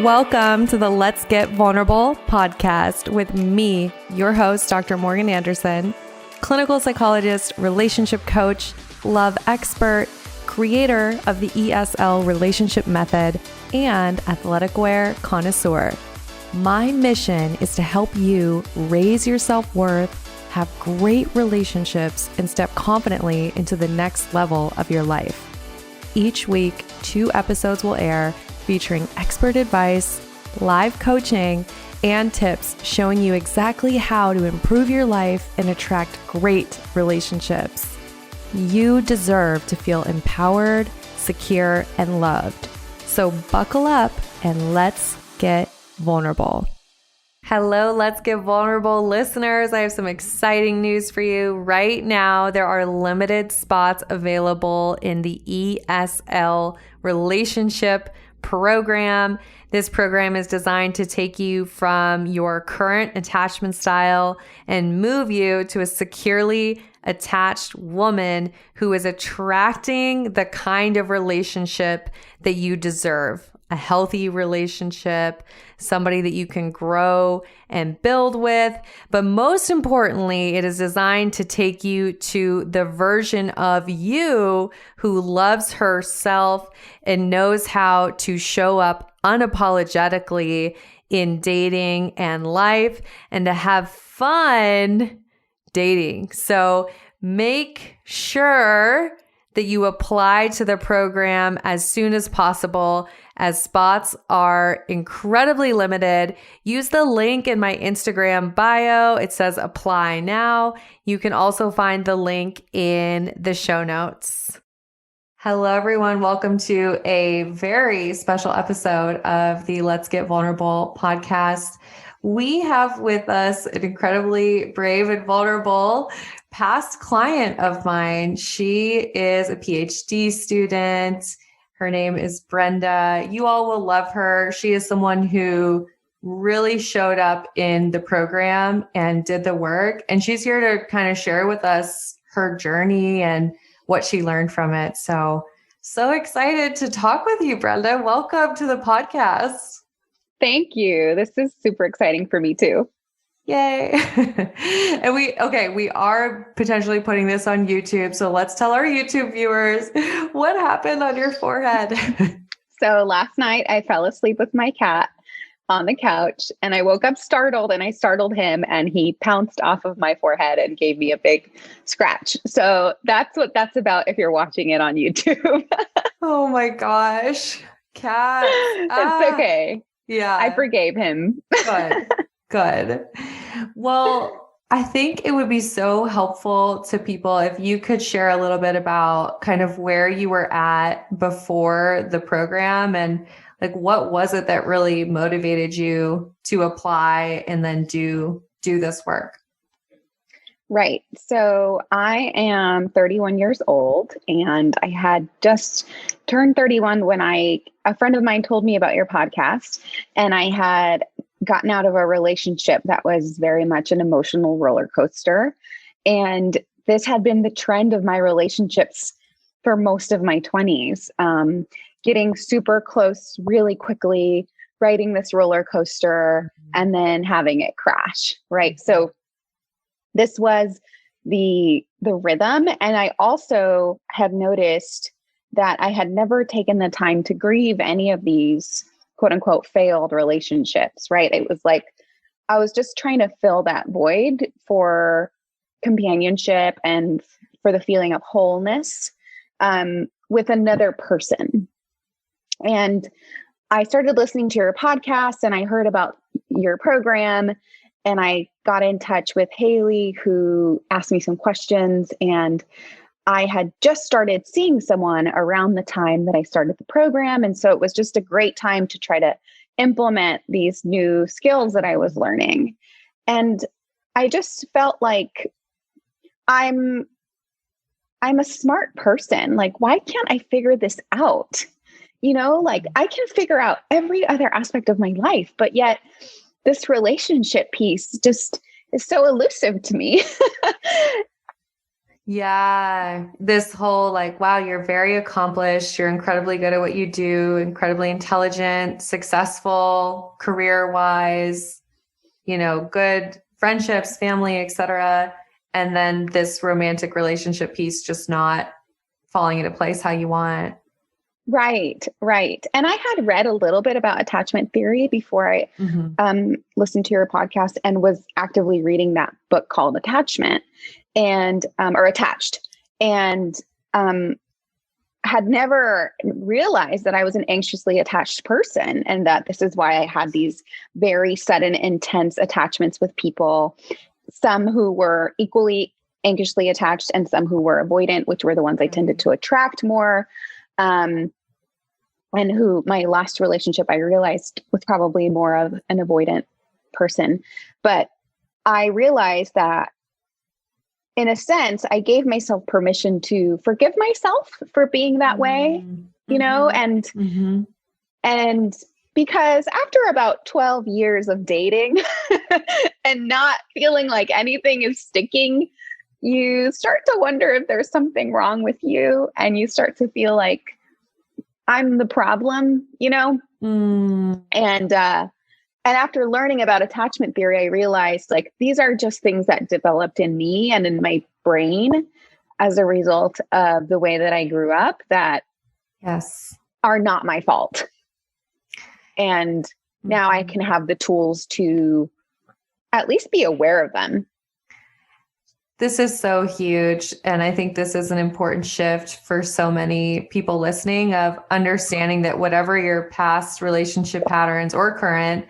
Welcome to the Let's Get Vulnerable podcast with me, your host, Dr. Morgan Anderson, clinical psychologist, relationship coach, love expert, creator of the ESL relationship method, and athletic wear connoisseur. My mission is to help you raise your self-worth, have great relationships, and step confidently into the next level of your life. Each week, 2 episodes will air featuring expert advice, live coaching, and tips showing you exactly how to improve your life and attract great relationships. You deserve to feel empowered, secure, and loved. So buckle up and let's get vulnerable. Hello, Let's Get Vulnerable listeners. I have some exciting news for you. Right now, there are limited spots available in the ESL relationship program. This program is designed to take you from your current attachment style and move you to a securely attached woman who is attracting the kind of relationship that you deserve. A healthy relationship, somebody that you can grow and build with. But most importantly, it is designed to take you to the version of you who loves herself and knows how to show up unapologetically in dating and life and to have fun dating. So make sure that you apply to the program as soon as possible, as spots are incredibly limited. Use the link in my Instagram bio. It says apply now. You can also find the link in the show notes. Hello, everyone. Welcome to a very special episode of the Let's Get Vulnerable podcast. We have with us an incredibly brave and vulnerable past client of mine. She is a PhD student. Her name is Brenda. You all will love her. She is someone who really showed up in the program and did the work. And she's here to kind of share with us her journey and what she learned from it. So excited to talk with you, Brenda. Welcome to the podcast. Thank you. This is super exciting for me too. Yay. And we are potentially putting this on YouTube. So let's tell our YouTube viewers what happened on your forehead. So last night I fell asleep with my cat on the couch and I woke up startled and I startled him and he pounced off of my forehead and gave me a big scratch. So that's what that's about if you're watching it on YouTube. Oh my gosh. Cat. It's okay. Yeah. I forgave him. Good. Well, I think it would be so helpful to people if you could share a little bit about kind of where you were at before the program and like what was it that really motivated you to apply and then do this work? Right. So I am 31 years old and I had just turned 31 when a friend of mine told me about your podcast, and I had gotten out of a relationship that was very much an emotional roller coaster. And this had been the trend of my relationships for most of my 20s, getting super close really quickly, riding this roller coaster, and then having it crash. Right. So this was the rhythm. And I also had noticed that I had never taken the time to grieve any of these quote unquote failed relationships, right? It was like, I was just trying to fill that void for companionship and for the feeling of wholeness with another person. And I started listening to your podcast and I heard about your program and I got in touch with Haley, who asked me some questions, and I had just started seeing someone around the time that I started the program. And so it was just a great time to try to implement these new skills that I was learning. And I just felt like I'm a smart person. Like, why can't I figure this out? Like I can figure out every other aspect of my life, but yet this relationship piece just is so elusive to me. Yeah. This whole like, wow, you're very accomplished. You're incredibly good at what you do, incredibly intelligent, successful, career-wise, good friendships, family, etc. And then this romantic relationship piece just not falling into place how you want. Right, right. And I had read a little bit about attachment theory before I listened to your podcast, and was actively reading that book called Attachment and or Attached, and had never realized that I was an anxiously attached person, and that this is why I had these very sudden, intense attachments with people, some who were equally anxiously attached and some who were avoidant, which were the ones I tended to attract more. And who my last relationship, I realized, was probably more of an avoidant person. But I realized that in a sense, I gave myself permission to forgive myself for being that way, and because after about 12 years of dating and not feeling like anything is sticking, you start to wonder if there's something wrong with you, and you start to feel like I'm the problem, And after learning about attachment theory, I realized like these are just things that developed in me and in my brain as a result of the way that I grew up that are not my fault. And now I can have the tools to at least be aware of them. This is so huge. And I think this is an important shift for so many people listening, of understanding that whatever your past relationship patterns or current,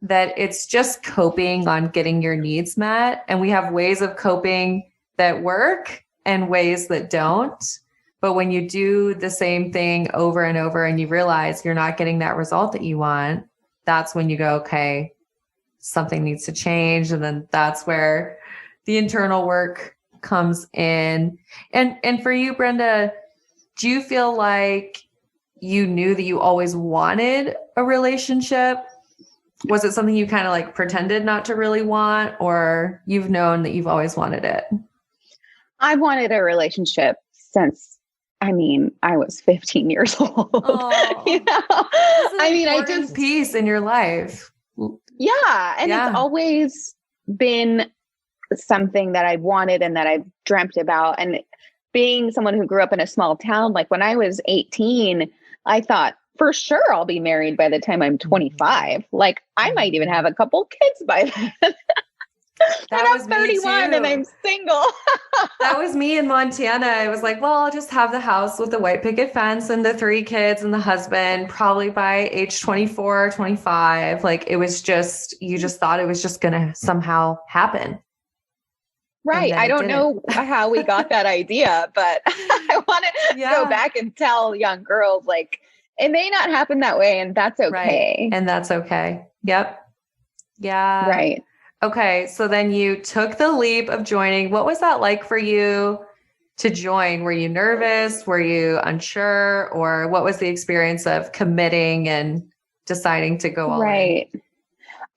that it's just coping on getting your needs met. And we have ways of coping that work and ways that don't. But when you do the same thing over and over and you realize you're not getting that result that you want, that's when you go, okay, something needs to change. And then that's where the internal work comes in. And for you, Brenda, do you feel like you knew that you always wanted a relationship? Was it something you kind of like pretended not to really want, or you've known that you've always wanted it? I've wanted a relationship since, I was 15 years old. I just peace in your life. Yeah. And it's always been something that I've wanted and that I've dreamt about. And being someone who grew up in a small town, like when I was 18, I thought for sure I'll be married by the time I'm 25. Like I might even have a couple kids by then. That was 31 and I'm single. That was me in Montana. I was like, well, I'll just have the house with the white picket fence and the 3 kids and the husband probably by age 24, 25. Like it was just, you just thought it was just going to somehow happen. Right. I don't know how we got that idea, but I want to go back and tell young girls, like, it may not happen that way, and that's okay. Right. And that's okay. Yep. Yeah. Right. Okay. So then you took the leap of joining. What was that like for you to join? Were you nervous? Were you unsure? Or what was the experience of committing and deciding to go all in?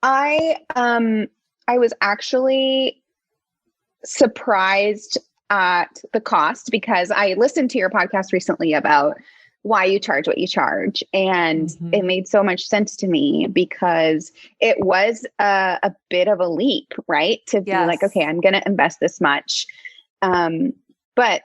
I was actually surprised at the cost, because I listened to your podcast recently about why you charge what you charge. And it made so much sense to me, because it was a bit of a leap, right? To be like, okay, I'm going to invest this much. But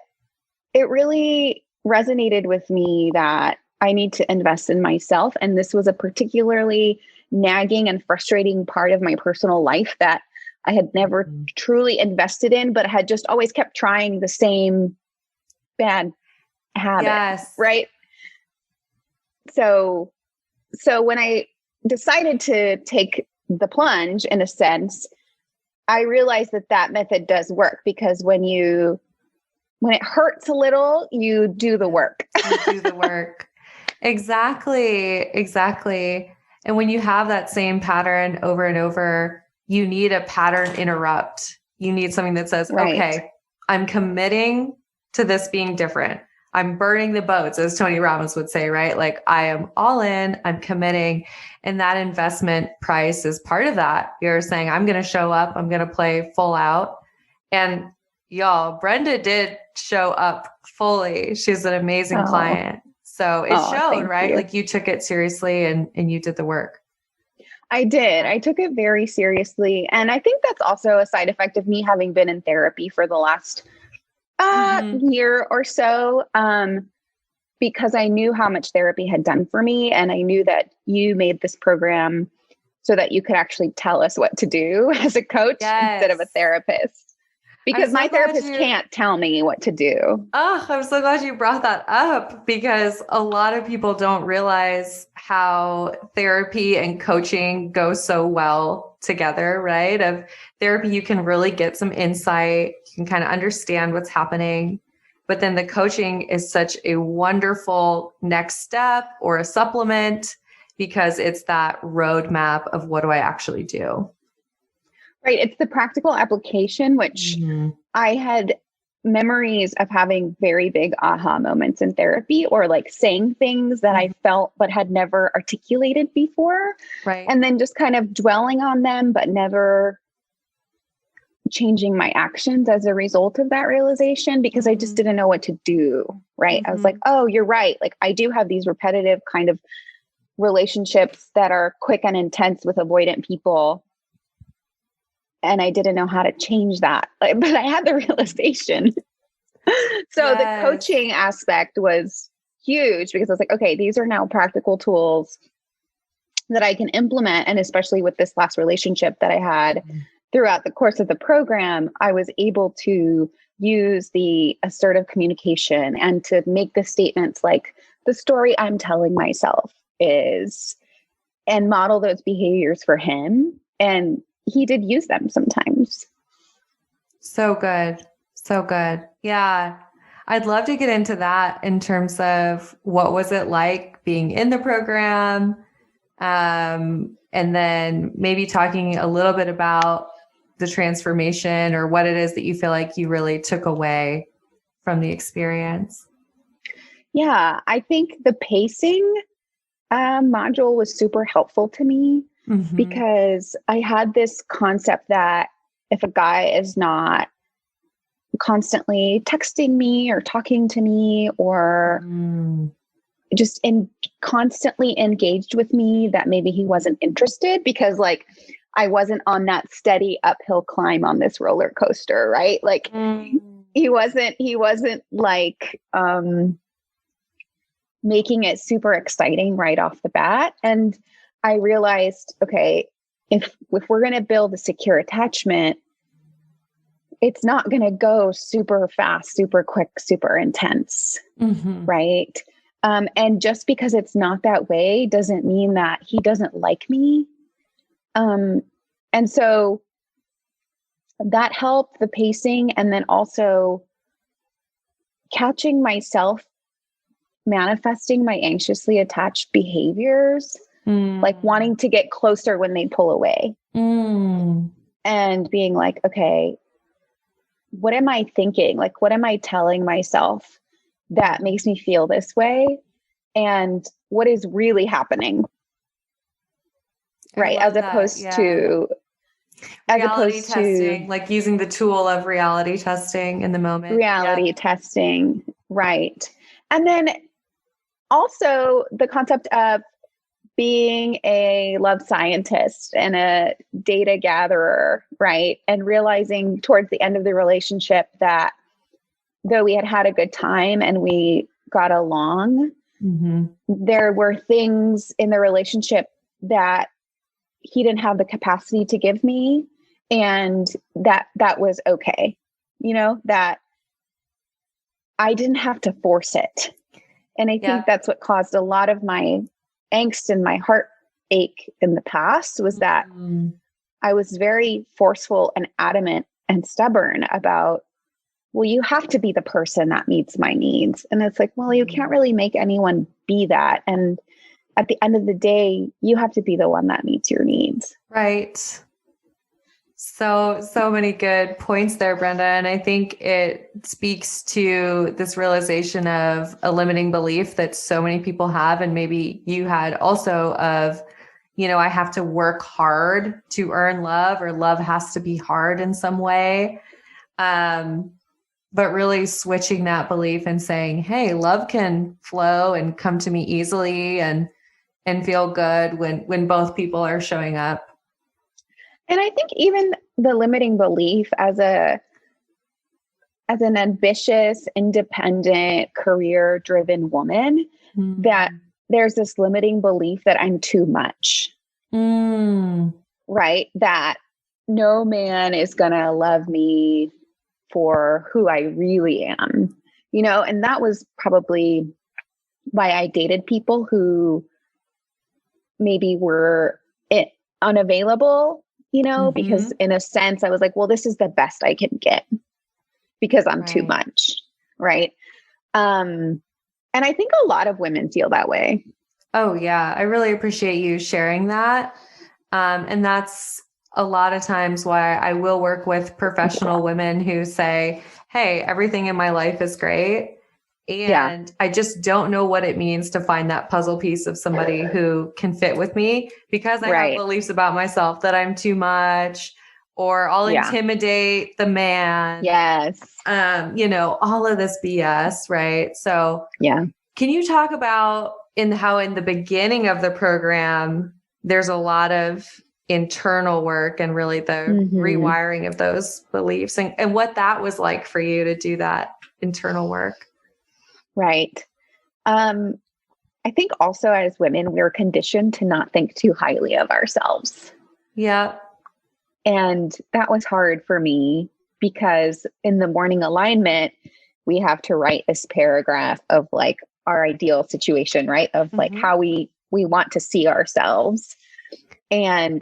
it really resonated with me that I need to invest in myself. And this was a particularly nagging and frustrating part of my personal life that I had never truly invested in, but had just always kept trying the same bad habit. Right. So when I decided to take the plunge, in a sense, I realized that method does work, because when it hurts a little, you do the work. You do the work. Exactly. And when you have that same pattern over and over, you need a pattern interrupt. You need something that says, okay, I'm committing to this being different. I'm burning the boats, as Tony Robbins would say, right? Like I am all in, I'm committing. And that investment price is part of that. You're saying, I'm going to show up, I'm going to play full out. And y'all, Brenda did show up fully. She's an amazing Oh, client. So it showed, thank right? you. Like you took it seriously and you did the work. I did. I took it very seriously. And I think that's also a side effect of me having been in therapy for the last year or so, because I knew how much therapy had done for me. And I knew that you made this program so that you could actually tell us what to do as a coach instead of a therapist. Because my therapist can't tell me what to do. Oh, I'm so glad you brought that up, because a lot of people don't realize how therapy and coaching go so well together, right? Of therapy, you can really get some insight. You can kind of understand what's happening. But then the coaching is such a wonderful next step or a supplement, because it's that roadmap of what do I actually do? Right. It's the practical application, which I had memories of having very big aha moments in therapy, or like saying things that I felt but had never articulated before. Right. And then just kind of dwelling on them, but never changing my actions as a result of that realization, because I just didn't know what to do. Right. I was like, oh, you're right. Like I do have these repetitive kind of relationships that are quick and intense with avoidant people. And I didn't know how to change that, but I had the realization. So the coaching aspect was huge, because I was like, okay, these are now practical tools that I can implement. And especially with this last relationship that I had throughout the course of the program, I was able to use the assertive communication and to make the statements like the story I'm telling myself is, and model those behaviors for him. And he did use them sometimes. So good. So good. Yeah. I'd love to get into that in terms of what was it like being in the program? And then maybe talking a little bit about the transformation, or what it is that you feel like you really took away from the experience. Yeah, I think the pacing module was super helpful to me. Because I had this concept that if a guy is not constantly texting me or talking to me or just constantly engaged with me, that maybe he wasn't interested, because like I wasn't on that steady uphill climb on this roller coaster, right? Like he wasn't like making it super exciting right off the bat. And I realized, okay, if we're going to build a secure attachment, it's not going to go super fast, super quick, super intense, right? And just because it's not that way doesn't mean that he doesn't like me. And so that helped, the pacing, and then also catching myself manifesting my anxiously attached behaviors. Like wanting to get closer when they pull away and being like, okay, what am I thinking? Like, what am I telling myself that makes me feel this way? And what is really happening? Right. As opposed to reality testing, like using the tool of reality testing in the moment. Reality testing. Right. And then also the concept of being a love scientist and a data gatherer, right? And realizing towards the end of the relationship that though we had a good time and we got along, there were things in the relationship that he didn't have the capacity to give me, and that was okay. You know, that I didn't have to force it. And I think that's what caused a lot of my angst and my heartache in the past, was that I was very forceful and adamant and stubborn about, well, you have to be the person that meets my needs. And it's like, well, you can't really make anyone be that. And at the end of the day, you have to be the one that meets your needs. Right. So many good points there, Brenda. And I think it speaks to this realization of a limiting belief that so many people have. And maybe you had also of, you know, I have to work hard to earn love, or love has to be hard in some way. But really switching that belief and saying, hey, love can flow and come to me easily and feel good when both people are showing up. And I think even the limiting belief as an ambitious, independent, career-driven woman, that there's this limiting belief that I'm too much, right? That no man is going to love me for who I really am, and that was probably why I dated people who maybe were unavailable, because in a sense I was like, well, this is the best I can get because I'm too much. Right. And I think a lot of women feel that way. Oh yeah. I really appreciate you sharing that. And that's a lot of times why I will work with professional women who say, hey, everything in my life is great. And I just don't know what it means to find that puzzle piece of somebody who can fit with me because I have beliefs about myself that I'm too much or I'll intimidate the man. Yes. All of this BS. Right. So can you talk about how in the beginning of the program, there's a lot of internal work and really the rewiring of those beliefs and what that was like for you to do that internal work? Right. I think also as women, we're conditioned to not think too highly of ourselves. Yeah. And that was hard for me because in the morning alignment, we have to write this paragraph of like our ideal situation, right? Of like how we want to see ourselves. And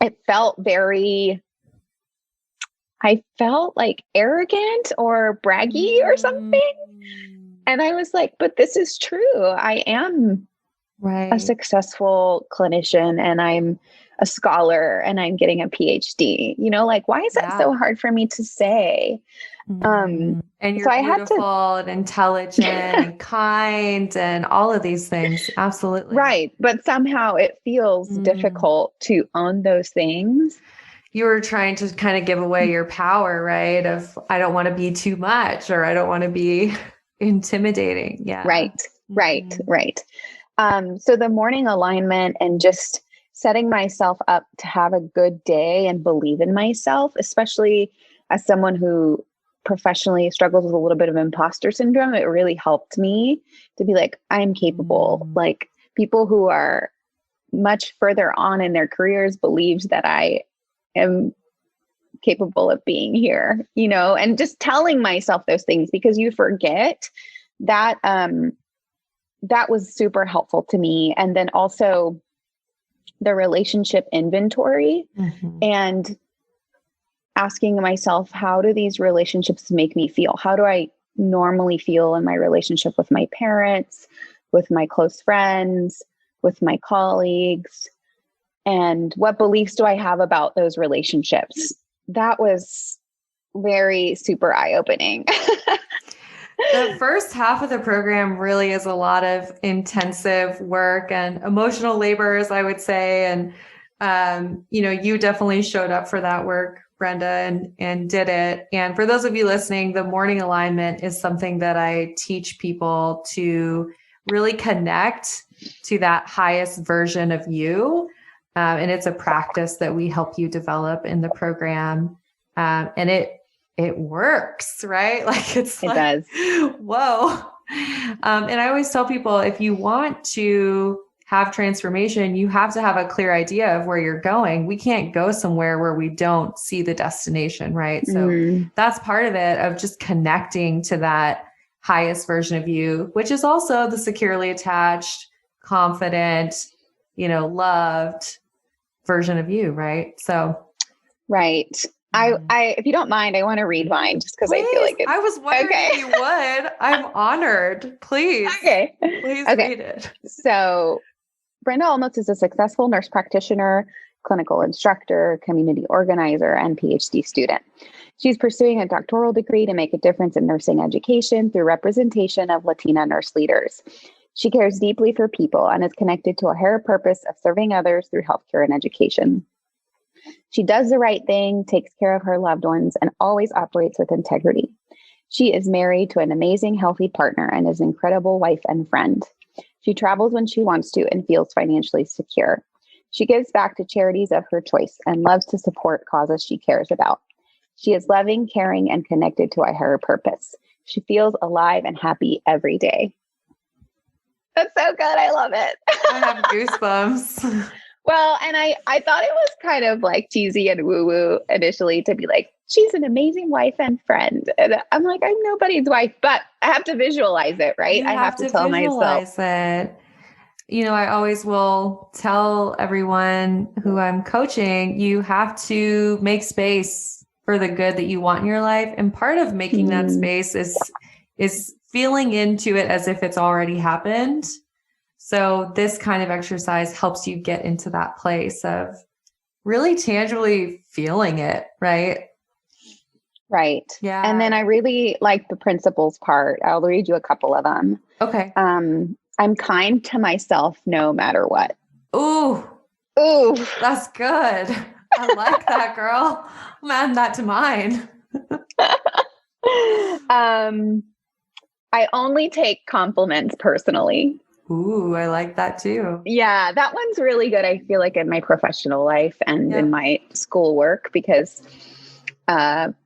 it felt I felt like arrogant or braggy or something. And I was like, but this is true. I am a successful clinician and I'm a scholar and I'm getting a PhD, why is that so hard for me to say? And you're so I beautiful and intelligent and kind and all of these things. Absolutely. Right. But somehow it feels difficult to own those things. You were trying to kind of give away your power, right? Of I don't want to be too much or I don't want to be intimidating. Yeah. Right. So the morning alignment and just setting myself up to have a good day and believe in myself, especially as someone who professionally struggles with a little bit of imposter syndrome, it really helped me to be like, I'm capable. Like people who are much further on in their careers believed that I am capable of being here, and just telling myself those things because you forget that, that was super helpful to me. And then also the relationship inventory and asking myself, how do these relationships make me feel? How do I normally feel in my relationship with my parents, with my close friends, with my colleagues? And what beliefs do I have about those relationships? That was very super eye-opening. The first half of the program really is a lot of intensive work and emotional labors, I would say. And, you definitely showed up for that work, Brenda, and did it. And for those of you listening, the morning alignment is something that I teach people to really connect to that highest version of you. And it's a practice that we help you develop in the program. And it works, right? Like it does. Whoa. And I always tell people, if you want to have transformation, you have to have a clear idea of where you're going. We can't go somewhere where we don't see the destination, right? So that's part of it, of just connecting to that highest version of you, which is also the securely attached, confident, loved version of you, right? So, right. I, if you don't mind, I want to read mine just because I feel like it's... I was wondering if you would. I'm honored. Please. Okay. Please read it. So Brenda Olmos is a successful nurse practitioner, clinical instructor, community organizer, and PhD student. She's pursuing a doctoral degree to make a difference in nursing education through representation of Latina nurse leaders. She cares deeply for people and is connected to a higher purpose of serving others through healthcare and education. She does the right thing, takes care of her loved ones, and always operates with integrity. She is married to an amazing, healthy partner and is an incredible wife and friend. She travels when she wants to and feels financially secure. She gives back to charities of her choice and loves to support causes she cares about. She is loving, caring, and connected to a higher purpose. She feels alive and happy every day. That's so good. I love it. I have goosebumps. Well, and I thought it was kind of like cheesy and woo-woo initially to be like, she's an amazing wife and friend. And I'm like, I'm nobody's wife, but I have to visualize it, right? I have to tell myself it. You know, I always will tell everyone who I'm coaching, you have to make space for the good that you want in your life. And part of making that space is feeling into it as if it's already happened. So this kind of exercise helps you get into that place of really tangibly feeling it, right? Right. Yeah. And then I really like the principles part. I'll read you a couple of them. Okay. I'm kind to myself no matter what. Ooh, that's good. I like that, girl. I'm adding that to mine. I only take compliments personally. Ooh, I like that too. Yeah, that one's really good. I feel like in my professional life and in my school work, because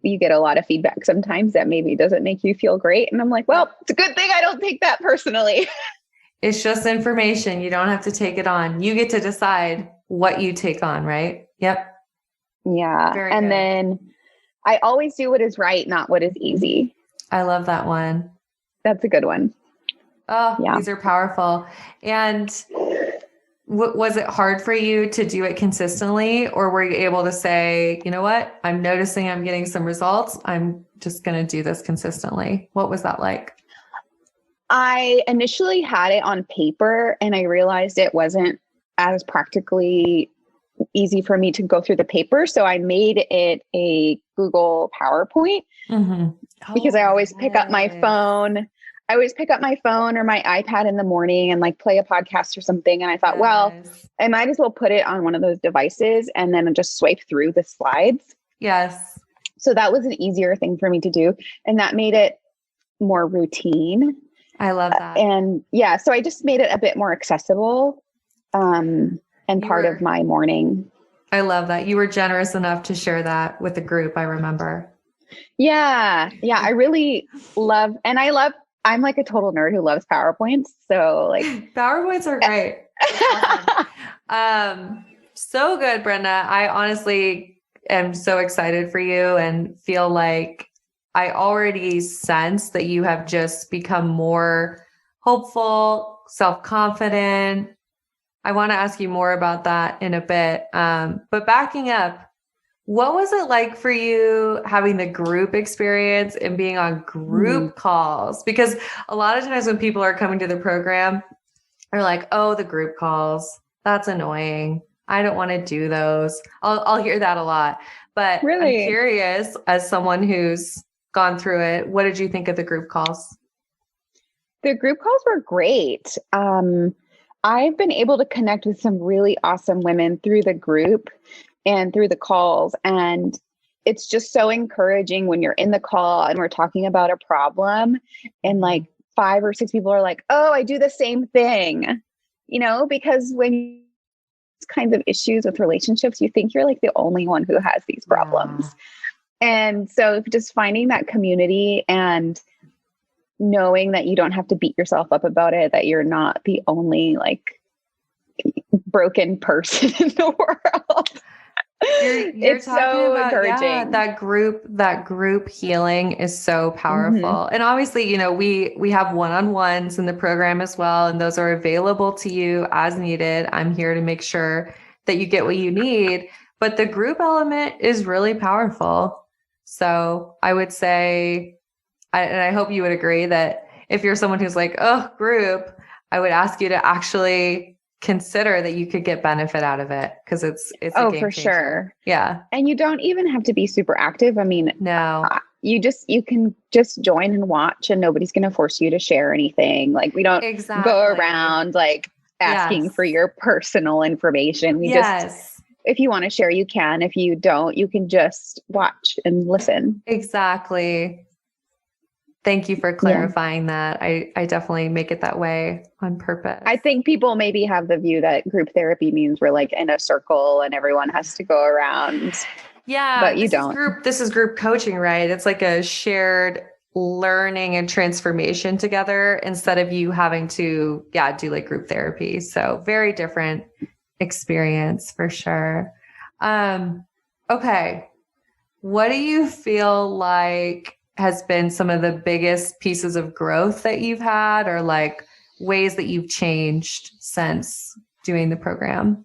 you get a lot of feedback sometimes that maybe doesn't make you feel great. And I'm like, well, it's a good thing I don't take that personally. It's just information. You don't have to take it on. You get to decide what you take on, right? Yep. Yeah. Very and good. then I always do what is right, not what is easy. I love that one. That's a good one. Oh, yeah. These are powerful. And was it hard for you to do it consistently, or were you able to say, you know what, I'm noticing I'm getting some results. I'm just going to do this consistently. What was that like? I initially had it on paper and I realized it wasn't as practically easy for me to go through the paper. So I made it a Google PowerPoint because I always pick up my phone. I always pick up my phone or my iPad in the morning and like play a podcast or something. And I thought, well, I might as well put it on one of those devices and then just swipe through the slides. Yes. So that was an easier thing for me to do. And that made it more routine. I love that. And yeah, so I just made it a bit more accessible and part of my morning. I love that. You were generous enough to share that with the group, I remember. Yeah. Yeah. I really love, I'm like a total nerd who loves PowerPoints. So like PowerPoints are great. Awesome. So good, Brenda. I honestly am so excited for you and feel like I already sense that you have just become more hopeful, self-confident. I want to ask you more about that in a bit. But backing up, what was it like for you having the group experience and being on group calls? Because a lot of times when people are coming to the program, they're like, oh, the group calls, that's annoying. I don't want to do those. I'll hear that a lot. But really? I'm curious, as someone who's gone through it, what did you think of the group calls? The group calls were great. I've been able to connect with some really awesome women through the group and through the calls. And it's just so encouraging when you're in the call and we're talking about a problem and like 5 or 6 people are like, oh, I do the same thing, because when kinds of issues with relationships, you think you're like the only one who has these problems. And so just finding that community and knowing that you don't have to beat yourself up about it, that you're not the only like broken person in the world. You're it's talking so about encouraging. That group healing is so powerful. And obviously, we have one-on-ones in the program as well, and those are available to you as needed. I'm here to make sure that you get what you need, but the group element is really powerful. So I would say, and I hope you would agree that if you're someone who's like, oh, group, I would ask you to actually consider that you could get benefit out of it, because it's a game for changer. Sure. Yeah. And you don't even have to be super active. I mean, no, you can just join and watch, and nobody's going to force you to share anything. Like we don't go around like asking for your personal information. We just if you want to share, you can. If you don't, you can just watch and listen. Exactly. Thank you for clarifying that. I definitely make it that way on purpose. I think people maybe have the view that group therapy means we're like in a circle and everyone has to go around. Yeah. But you don't. This is group coaching, right? It's like a shared learning and transformation together instead of you having to, do like group therapy. So very different experience for sure. Okay. What do you feel like has been some of the biggest pieces of growth that you've had, or like ways that you've changed since doing the program?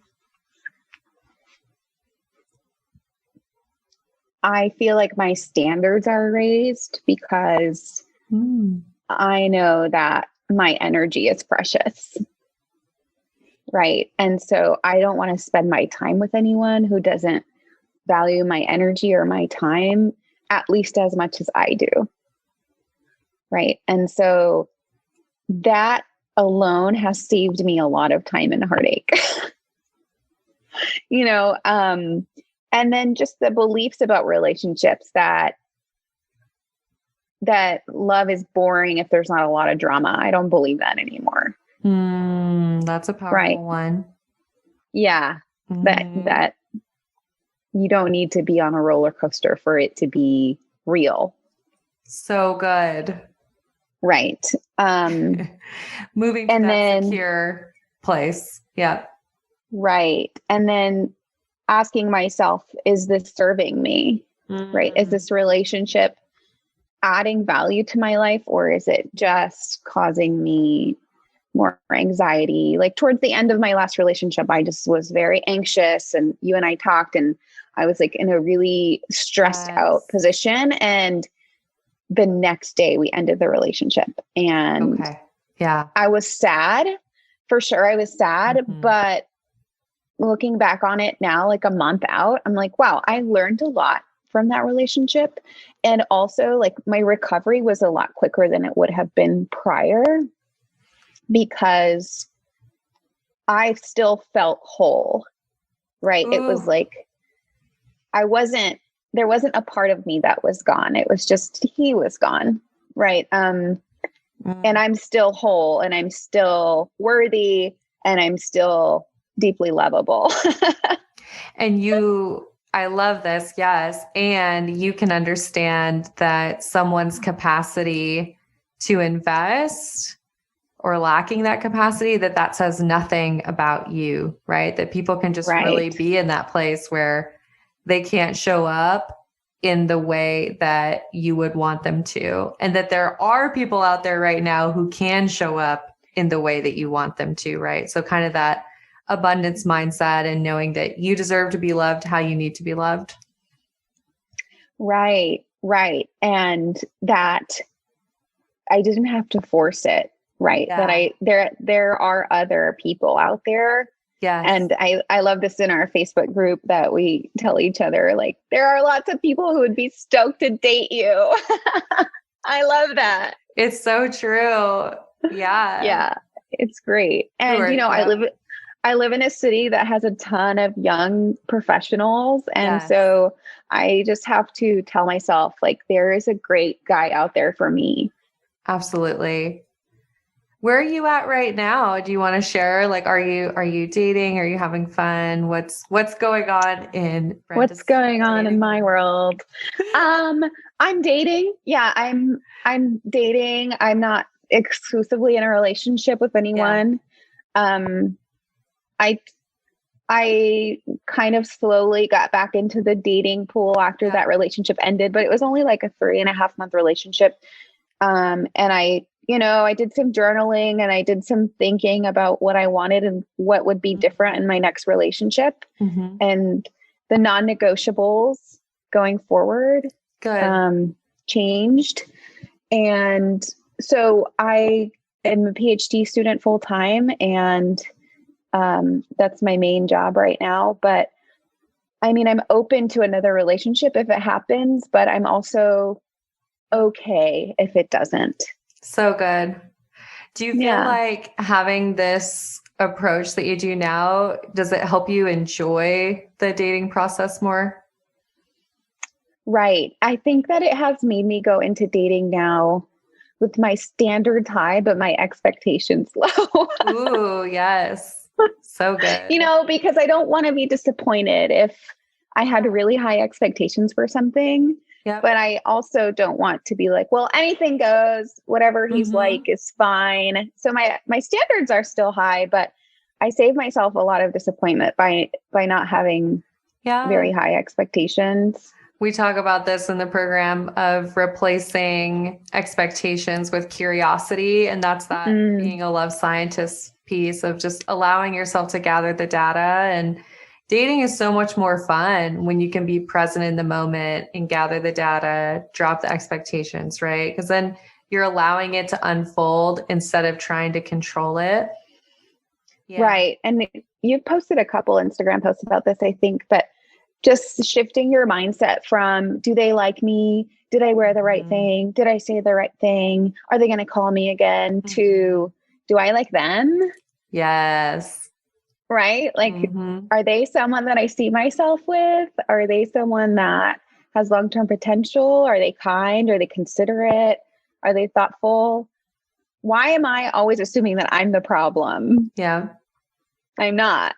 I feel like my standards are raised because I know that my energy is precious. Right. And so I don't want to spend my time with anyone who doesn't value my energy or my time at least as much as I do. Right. And so that alone has saved me a lot of time and heartache. And then just the beliefs about relationships that love is boring if there's not a lot of drama. I don't believe that anymore. That's a powerful one. Yeah. That you don't need to be on a roller coaster for it to be real. So good. Right. Moving to that secure place. Yeah. Right. And then asking myself, is this serving me? Right. Is this relationship adding value to my life, or is it just causing me more anxiety? Like towards the end of my last relationship, I just was very anxious, and you and I talked, and I was like in a really stressed out position. And the next day we ended the relationship, and I was sad for sure. I was sad, but looking back on it now, like a month out, I'm like, wow, I learned a lot from that relationship. And also like my recovery was a lot quicker than it would have been prior, because I still felt whole, right? It was like, there wasn't a part of me that was gone. It was just, he was gone. Right. And I'm still whole, and I'm still worthy, and I'm still deeply lovable. And I love this. Yes. And you can understand that someone's capacity to invest or lacking that capacity, that says nothing about you, right? That people can just really be in that place where they can't show up in the way that you would want them to. And that there are people out there right now who can show up in the way that you want them to, right? So kind of that abundance mindset and knowing that you deserve to be loved how you need to be loved. Right. And that I didn't have to force it. Right. Yeah. That there are other people out there. Yeah. And I love this in our Facebook group that we tell each other, like, there are lots of people who would be stoked to date you. I love that. It's so true. Yeah. Yeah. It's great. And, I live in a city that has a ton of young professionals. And so I just have to tell myself, like, there is a great guy out there for me. Absolutely. Where are you at right now? Do you want to share? Like, are you dating? Are you having fun? What's going on in Brenda's What's going on in my world? I'm dating. Yeah, I'm dating. I'm not exclusively in a relationship with anyone. Yeah. I kind of slowly got back into the dating pool after that relationship ended, but it was only like a 3.5 month relationship. And I did some journaling, and I did some thinking about what I wanted and what would be different in my next relationship, and the non-negotiables going forward changed. And so I am a PhD student full time, and that's my main job right now. But I mean, I'm open to another relationship if it happens, but I'm also okay if it doesn't. So good. Do you feel like having this approach that you do now, does it help you enjoy the dating process more? Right. I think that it has made me go into dating now with my standards high, but my expectations low. Ooh, yes. So good. Because I don't want to be disappointed if I had really high expectations for something. Yep. But I also don't want to be like, well, anything goes, whatever he's like is fine. So my standards are still high, but I save myself a lot of disappointment by not having very high expectations. We talk about this in the program of replacing expectations with curiosity. And that's that being a love scientist piece of just allowing yourself to gather the data. And dating is so much more fun when you can be present in the moment and gather the data, drop the expectations, right? Because then you're allowing it to unfold instead of trying to control it. Yeah. Right. And you've posted a couple Instagram posts about this, I think, but just shifting your mindset from, do they like me? Did I wear the right thing? Did I say the right thing? Are they going to call me again? To, do I like them? Yes. Right? Like, are they someone that I see myself with? Are they someone that has long-term potential? Are they kind? Are they considerate? Are they thoughtful? Why am I always assuming that I'm the problem? Yeah. I'm not.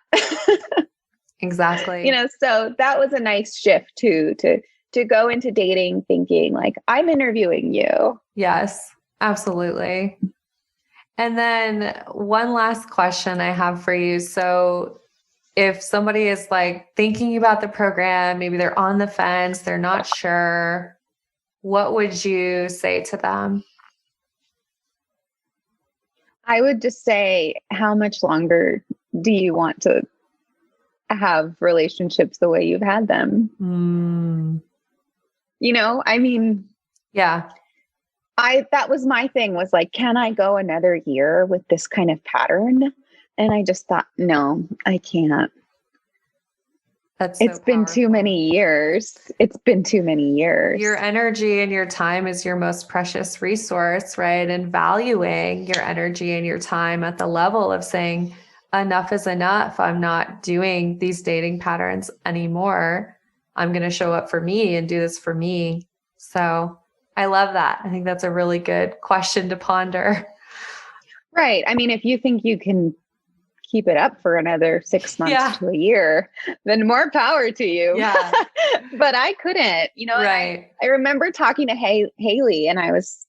Exactly. So that was a nice shift too, to go into dating thinking like, I'm interviewing you. Yes, absolutely. And then one last question I have for you. So if somebody is like thinking about the program, maybe they're on the fence, they're not sure, what would you say to them? I would just say, how much longer do you want to have relationships the way you've had them? Yeah. That was my thing, was like, can I go another year with this kind of pattern? And I just thought, no, I can't. It's been too many years. It's been too many years. Your energy and your time is your most precious resource, right? And valuing your energy and your time at the level of saying, enough is enough. I'm not doing these dating patterns anymore. I'm going to show up for me and do this for me. So I love that. I think that's a really good question to ponder. Right. I mean, if you think you can keep it up for another 6 months to a year, then more power to you. Yeah. But I couldn't, Right. I remember talking to Haley, and I was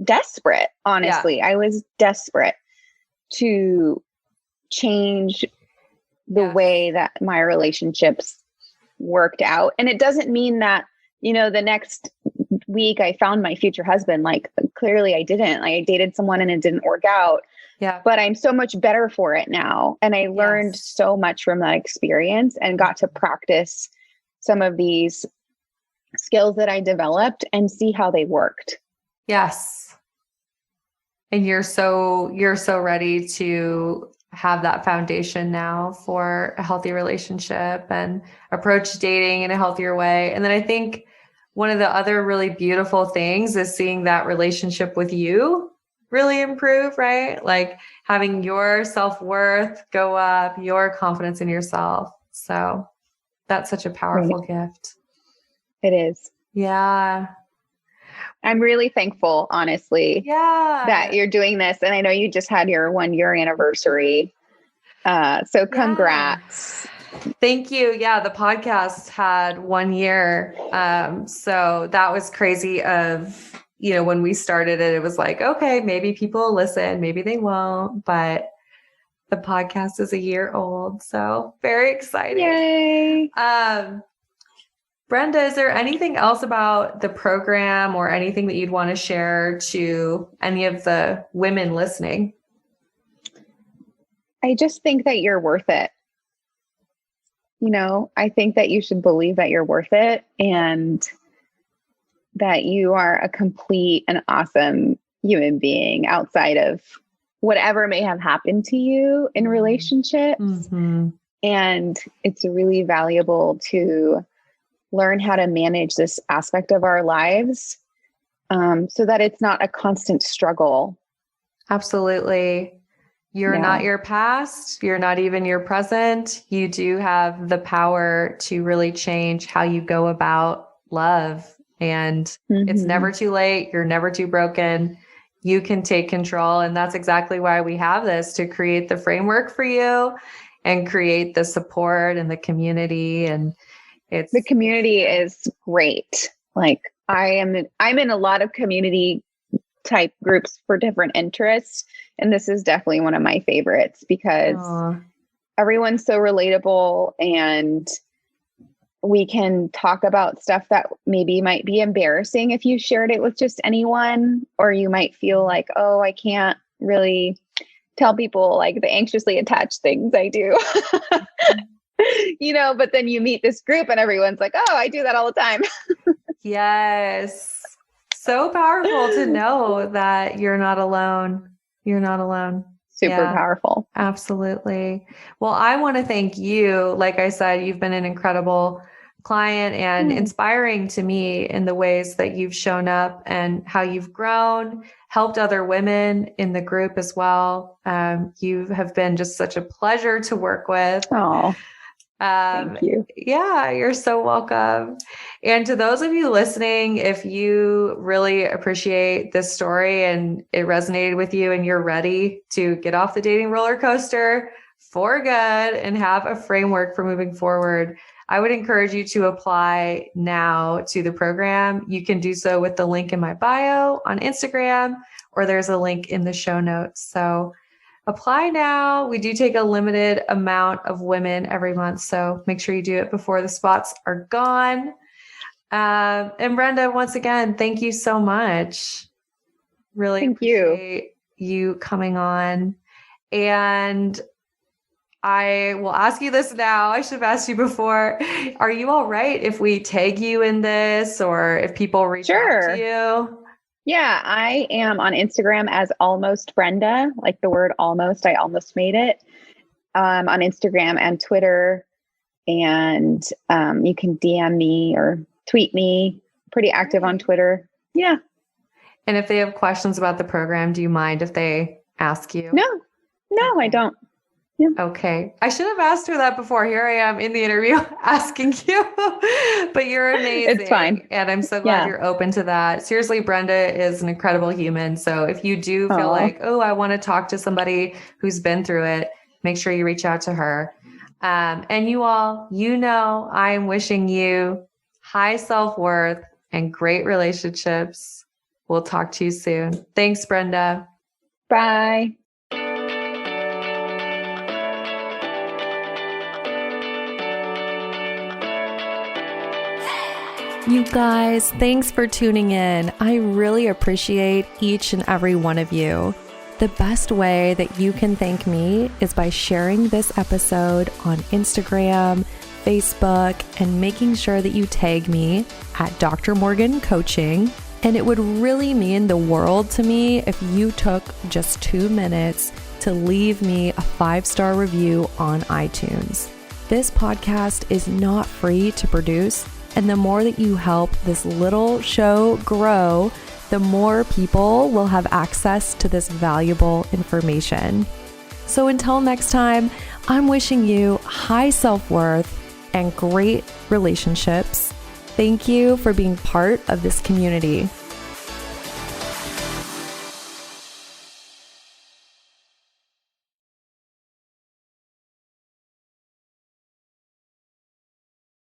desperate, honestly. I was desperate to change the way that my relationships worked out. And it doesn't mean that, the next week I found my future husband. Like, clearly I didn't. Like, I dated someone and it didn't work out. Yeah. But I'm so much better for it now. And I learned so much from that experience and got to practice some of these skills that I developed and see how they worked. Yes. And you're so ready to have that foundation now for a healthy relationship and approach dating in a healthier way. And then I think one of the other really beautiful things is seeing that relationship with you really improve, right? Like having your self-worth go up, your confidence in yourself. So that's such a powerful gift. It is. Yeah. I'm really thankful, honestly, that you're doing this. And I know you just had your 1 year anniversary. So congrats. Thank you. Yeah. The podcast had 1 year. So that was crazy when we started it, it was like, okay, maybe people will listen, maybe they won't, but the podcast is 1 year old. So very exciting. Yay. Brenda, is there anything else about the program or anything that you'd want to share to any of the women listening? I just think that you're worth it. I think that you should believe that you're worth it and that you are a complete and awesome human being outside of whatever may have happened to you in relationships. Mm-hmm. And it's really valuable to learn how to manage this aspect of our lives so that it's not a constant struggle. Absolutely. You're not your past. You're not even your present. You do have the power to really change how you go about love. And it's never too late. You're never too broken. You can take control. And that's exactly why we have this, to create the framework for you and create the support and the community. And the community is great. Like I'm in a lot of community type groups for different interests. And this is definitely one of my favorites because everyone's so relatable, and we can talk about stuff that maybe might be embarrassing if you shared it with just anyone, or you might feel like, oh, I can't really tell people like the anxiously attached things I do, but then you meet this group and everyone's like, oh, I do that all the time. Yes. So powerful to know that you're not alone. You're not alone. Super powerful. Absolutely. Well, I want to thank you. Like I said, you've been an incredible client and inspiring to me in the ways that you've shown up and how you've grown, helped other women in the group as well. You have been just such a pleasure to work with. Oh, thank you. Yeah, you're so welcome. And to those of you listening, if you really appreciate this story and it resonated with you and you're ready to get off the dating roller coaster for good and have a framework for moving forward, I would encourage you to apply now to the program. You can do so with the link in my bio on Instagram, or there's a link in the show notes. So apply now. We do take a limited amount of women every month, so make sure you do it before the spots are gone. And Brenda, once again, thank you so much. Really appreciate you coming on. And I will ask you this now. I should have asked you before. Are you all right if we tag you in this, or if people reach out to you? Yeah, I am on Instagram as Almost Brenda, like the word almost. I almost made it on Instagram and Twitter. And you can DM me or tweet me. Pretty active on Twitter. Yeah. And if they have questions about the program, do you mind if they ask you? No, I don't. Yeah. Okay. I should have asked her that before. Here I am in the interview asking you, but you're amazing. It's fine. And I'm so glad you're open to that. Seriously, Brenda is an incredible human. So if you do feel like, oh, I want to talk to somebody who's been through it, make sure you reach out to her. And you all, I'm wishing you high self-worth and great relationships. We'll talk to you soon. Thanks, Brenda. Bye. You guys, thanks for tuning in. I really appreciate each and every one of you. The best way that you can thank me is by sharing this episode on Instagram, Facebook, and making sure that you tag me at Dr. Morgan Coaching. And it would really mean the world to me if you took just 2 minutes to leave me a 5-star review on iTunes. This podcast is not free to produce. And the more that you help this little show grow, the more people will have access to this valuable information. So until next time, I'm wishing you high self-worth and great relationships. Thank you for being part of this community.